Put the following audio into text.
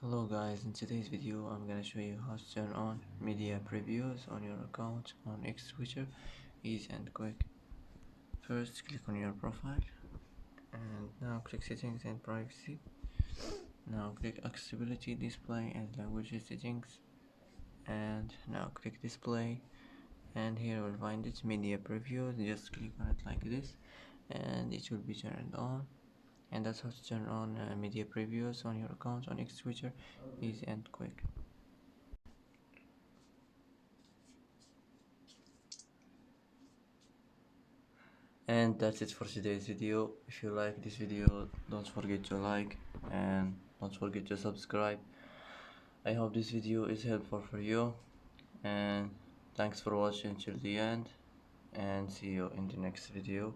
Hello guys, in today's video I'm gonna show you how to turn on media previews on your account on Xswitcher. Easy and quick. First click on your profile and now click settings and privacy. Now click accessibility, display and language settings, and now click display, and here we'll find it media previews. Just click on it like this and it will be turned on. And that's how to turn on media previews on your account on Xswitcher. Easy and quick. And that's it for today's video. If you like this video, don't forget to like and don't forget to subscribe. I hope this video is helpful for you, and thanks for watching till the end, and see you in the next video.